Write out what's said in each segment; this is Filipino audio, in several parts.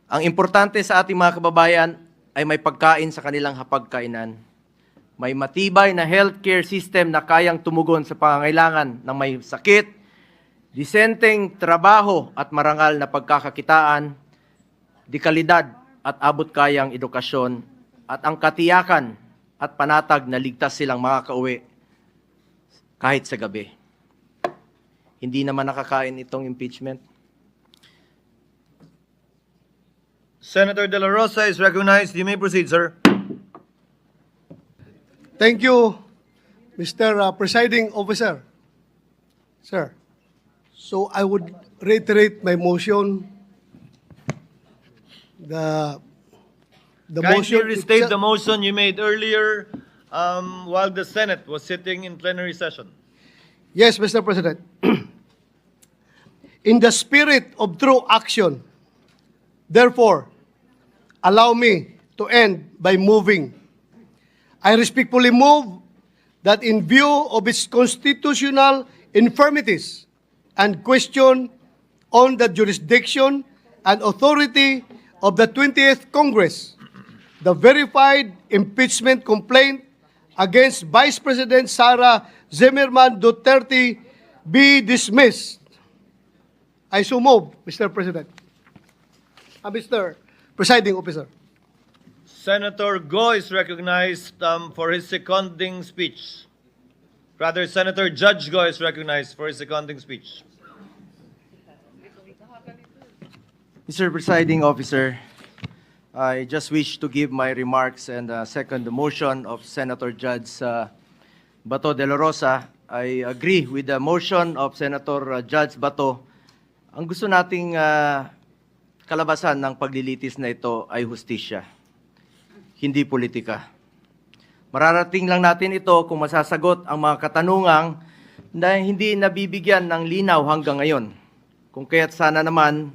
Ang importante sa ating mga kababayan ay may pagkain sa kanilang hapagkainan. May matibay na healthcare system na kayang tumugon sa pangangailangan ng may sakit, disenteng trabaho at marangal na pagkakakitaan, dekalidad at abot kayang edukasyon, at ang katiyakan at panatag na ligtas silang makakauwi kahit sa gabi. Hindi naman nakakain itong impeachment. Senator De La Rosa is recognized. You may proceed, sir. Thank you, Mr. Presiding Officer. Sir, so I would reiterate my motion. The Kindly motion restate the motion you made earlier while the Senate was sitting in plenary session. Yes, Mr. President. In the spirit of true action, therefore, allow me to end by moving. I respectfully move that in view of its constitutional infirmities and question on the jurisdiction and authority of the 20th Congress, the verified impeachment complaint against Vice President Sara Zimmerman Duterte be dismissed. I so move, Mr. President. Mr. Presiding Officer. Senator Go is recognized for his seconding speech. Rather, Senator Judge Go is recognized for his seconding speech. Mr. Presiding Officer, I just wish to give my remarks and second the motion of Senator Judge Bato de la Rosa. I agree with the motion of Senator Judge Bato. Ang gusto nating kalabasan ng paglilitis na ito ay hustisya, hindi politika. Mararating lang natin ito kung masasagot ang mga katanungang na hindi nabibigyan ng linaw hanggang ngayon. Kung kaya't sana naman,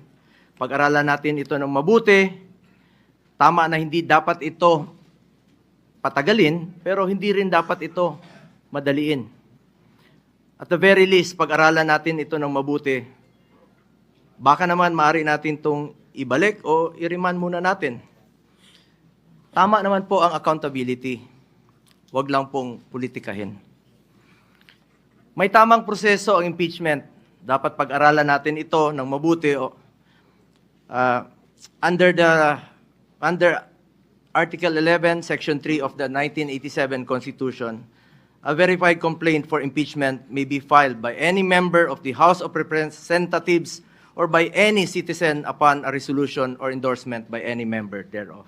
pag-aralan natin ito ng mabuti. Tama na hindi dapat ito patagalin, pero hindi rin dapat ito madaliin. At the very least, pag-aralan natin ito ng mabuti. Baka naman maaari natin itong ibalik o i-remand muna natin. Tama naman po ang accountability. Huwag lang pong politikahin. May tamang proseso ang impeachment. Dapat pag-aralan natin ito ng mabuti. Under Article 11, Section 3 of the 1987 Constitution, a verified complaint for impeachment may be filed by any member of the House of Representatives or by any citizen upon a resolution or endorsement by any member thereof,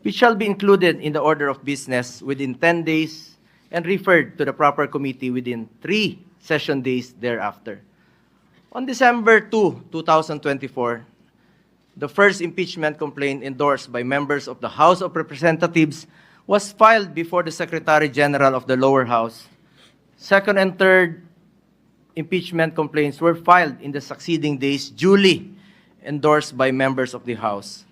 which shall be included in the order of business within 10 days and referred to the proper committee within 3 session days thereafter. On December 2, 2024, the first impeachment complaint endorsed by members of the House of Representatives was filed before the Secretary General of the lower house. Second and third impeachment complaints were filed in the succeeding days, duly endorsed by members of the House.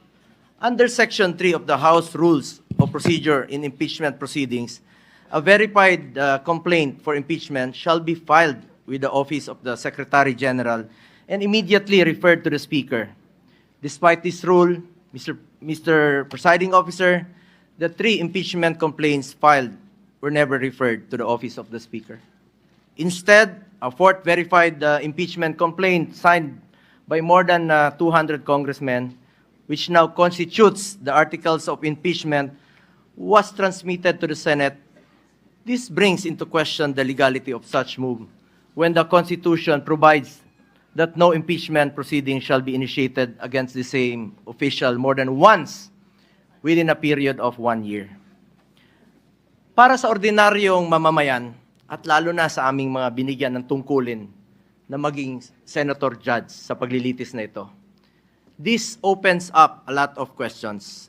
Under Section 3 of the House Rules of Procedure in Impeachment Proceedings, a verified complaint for impeachment shall be filed with the Office of the Secretary General and immediately referred to the Speaker. Despite this rule, Mr. Presiding Officer, the 3 impeachment complaints filed were never referred to the Office of the Speaker. Instead, a 4th verified impeachment complaint signed by more than 200 congressmen, which now constitutes the articles of impeachment, was transmitted to the Senate. This brings into question the legality of such move when the Constitution provides that no impeachment proceeding shall be initiated against the same official more than once within a period of 1 year. Para sa ordinaryong mamamayan, at lalo na sa aming mga binigyan ng tungkulin na maging senator judge sa paglilitis na ito, this opens up a lot of questions.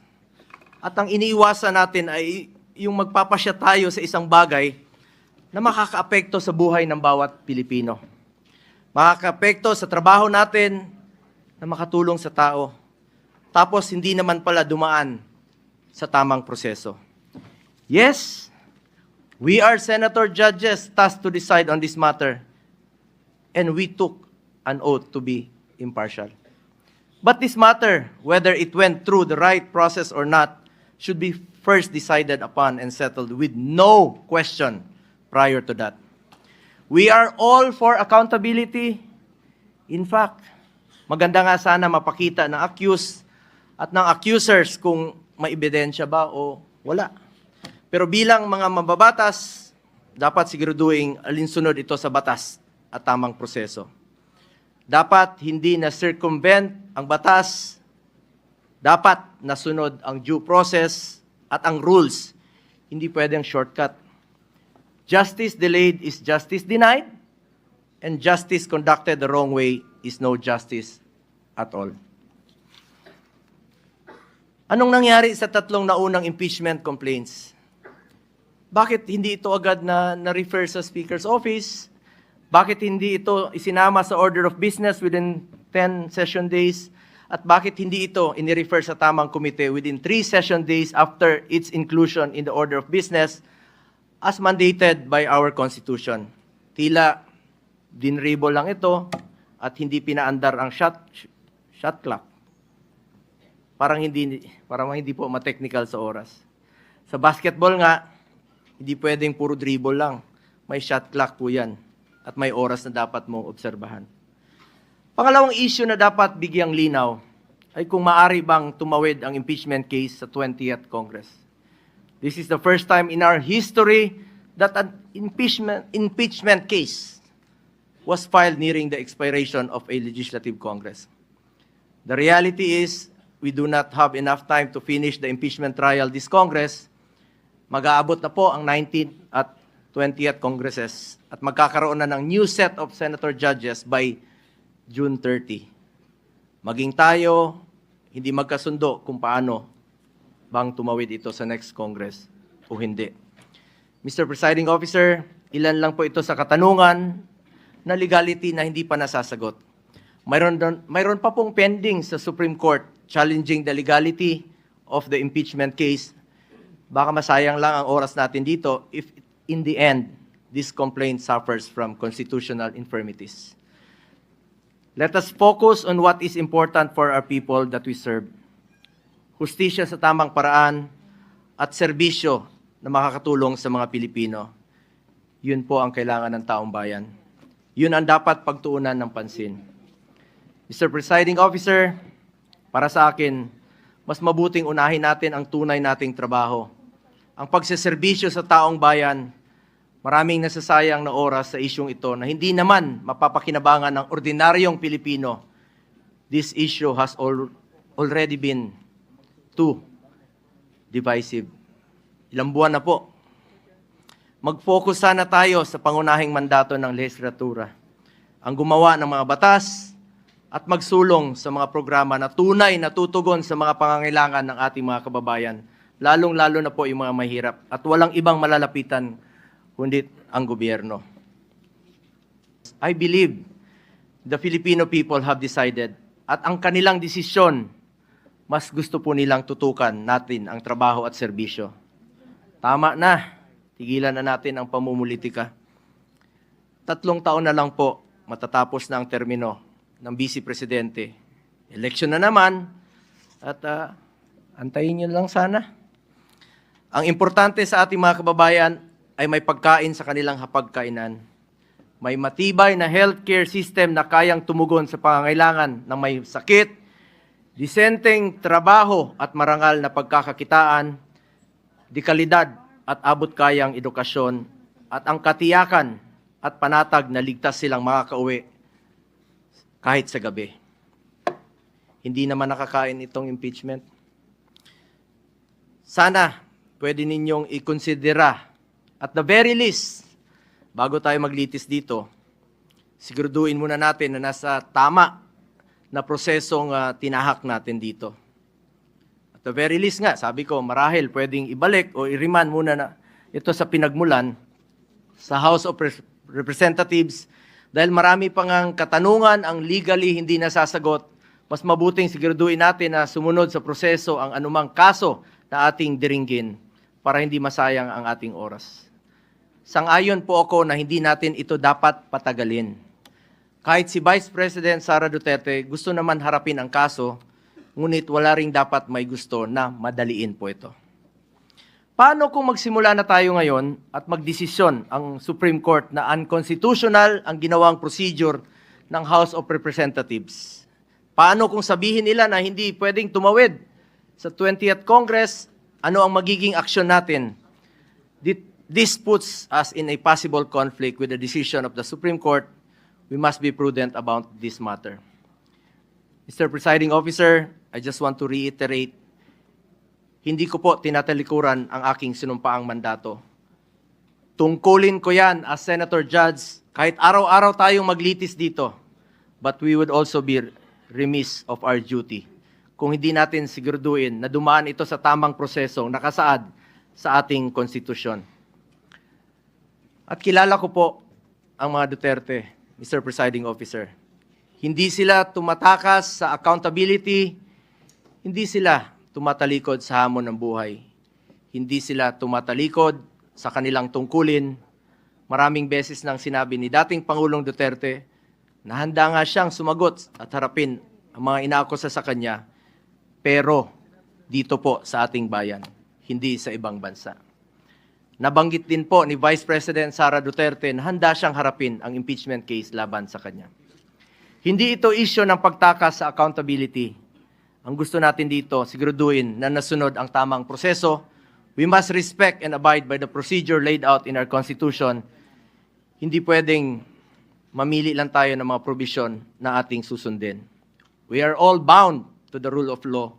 At ang iniiwasan natin ay yung magpapasya tayo sa isang bagay na makakaapekto sa buhay ng bawat Pilipino. Makakaapekto sa trabaho natin na makatulong sa tao. Tapos hindi naman pala dumaan sa tamang proseso. Yes, we are senator judges tasked to decide on this matter, and we took an oath to be impartial. But this matter, whether it went through the right process or not, should be first decided upon and settled with no question prior to that. We are all for accountability. In fact, maganda nga sana mapakita ng accused at ng accusers kung may ebidensya ba o wala. Pero bilang mga mababatas, dapat siguraduhin alinsunod ito sa batas at tamang proseso. Dapat hindi na circumvent ang batas, dapat nasunod ang due process at ang rules. Hindi pwedeng shortcut. Justice delayed is justice denied, and justice conducted the wrong way is no justice at all. Anong nangyari sa tatlong naunang impeachment complaints? Bakit hindi ito agad na-refer sa Speaker's Office? Bakit hindi ito isinama sa order of business within 10 session days? At bakit hindi ito inirefer sa tamang komite within 3 session days after its inclusion in the order of business as mandated by our Constitution? Tila dinribble lang ito at hindi pinaandar ang shot clock. Parang hindi po ma-technical sa oras. Sa basketball nga, hindi pwedeng puro dribble lang. May shot clock po yan. At may oras na dapat mong obserbahan. Pangalawang issue na dapat bigyang linaw ay kung maaari bang tumawid ang impeachment case sa 20th Congress. This is the first time in our history that an impeachment case was filed nearing the expiration of a legislative Congress. The reality is, we do not have enough time to finish the impeachment trial this Congress. Mag-aabot na po ang 19th at 20th Congresses at magkakaroon na ng new set of senator judges by June 30. Maging tayo, hindi magkasundo kung paano bang tumawid ito sa next Congress o hindi. Mr. Presiding Officer, ilan lang po ito sa katanungan na legality na hindi pa nasasagot. Mayroon pa pong pending sa Supreme Court challenging the legality of the impeachment case. Baka masayang lang ang oras natin dito if in the end, this complaint suffers from constitutional infirmities. Let us focus on what is important for our people that we serve. Hustisya sa tamang paraan at serbisyo na makakatulong sa mga Pilipino. Yun po ang kailangan ng taong bayan. Yun ang dapat pagtuunan ng pansin. Mr. Presiding Officer, para sa akin, mas mabuting unahin natin ang tunay nating trabaho. Ang pagseserbisyo sa taong bayan, maraming nasasayang na oras sa isyong ito na hindi naman mapapakinabangan ng ordinaryong Pilipino. This issue has already been too divisive. Ilang buwan na po. Mag-focus sana tayo sa pangunahing mandato ng lehislatura. Ang gumawa ng mga batas at magsulong sa mga programa na tunay na tutugon sa mga pangangailangan ng ating mga kababayan, lalong-lalo na po yung mga mahirap at walang ibang malalapitan kundi ang gobyerno. I believe the Filipino people have decided at ang kanilang desisyon, mas gusto po nilang tutukan natin ang trabaho at serbisyo. Tama na, tigilan na natin ang pamumulitika. 3 taon na lang po, matatapos na ang termino ng Vice Presidente. Election na naman, at antayin nyo lang sana. Ang importante sa ating mga kababayan ay may pagkain sa kanilang hapagkainan. May matibay na healthcare system na kayang tumugon sa pangangailangan ng may sakit, disenteng trabaho at marangal na pagkakakitaan, dekalidad at abot-kayang edukasyon, at ang katiyakan at panatag na ligtas silang makakauwi kahit sa gabi. Hindi naman nakakain itong impeachment. Sana pwede ninyong ikonsidera at the very least, bago tayo maglitis dito, siguraduhin muna natin na nasa tama na prosesong tinahak natin dito. At the very least nga, sabi ko, marahil pwedeng ibalik o i-remand muna na ito sa pinagmulan sa House of Representatives dahil marami pang ang katanungan ang legally hindi nasasagot. Mas mabuting siguraduhin natin na sumunod sa proseso ang anumang kaso na ating diringgin para hindi masayang ang ating oras. Sang-ayon po ako na hindi natin ito dapat patagalin. Kahit si Vice President Sara Duterte gusto naman harapin ang kaso, ngunit wala ring dapat may gusto na madaliin po ito. Paano kung magsimula na tayo ngayon at magdesisyon ang Supreme Court na unconstitutional ang ginawang procedure ng House of Representatives? Paano kung sabihin nila na hindi pwedeng tumawid sa 20th Congress? Ano ang magiging aksyon natin? This puts us in a possible conflict with the decision of the Supreme Court. We must be prudent about this matter. Mr. Presiding Officer, I just want to reiterate, hindi ko po tinatalikuran ang aking sinumpaang mandato. Tungkulin ko yan as Senator Judge, kahit araw-araw tayong maglitis dito, but we would also be remiss of our duty kung hindi natin siguraduhin na dumaan ito sa tamang prosesong nakasaad sa ating konstitusyon. At kilala ko po ang mga Duterte, Mr. Presiding Officer. Hindi sila tumatakas sa accountability, hindi sila tumatalikod sa hamon ng buhay. Hindi sila tumatalikod sa kanilang tungkulin. Maraming beses nang sinabi ni dating Pangulong Duterte na handa nga siyang sumagot at harapin ang mga inaakusa sa kanya, pero dito po sa ating bayan, hindi sa ibang bansa. Nabanggit din po ni Vice President Sara Duterte na handa siyang harapin ang impeachment case laban sa kanya. Hindi ito issue ng pagtakas sa accountability. Ang gusto natin dito, siguraduhin na nasunod ang tamang proseso. We must respect and abide by the procedure laid out in our Constitution. Hindi pwedeng mamili lang tayo ng mga provision na ating susundin. We are all bound to the rule of law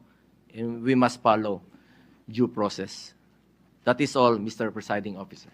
and we must follow due process. That is all, Mr. Presiding Officer.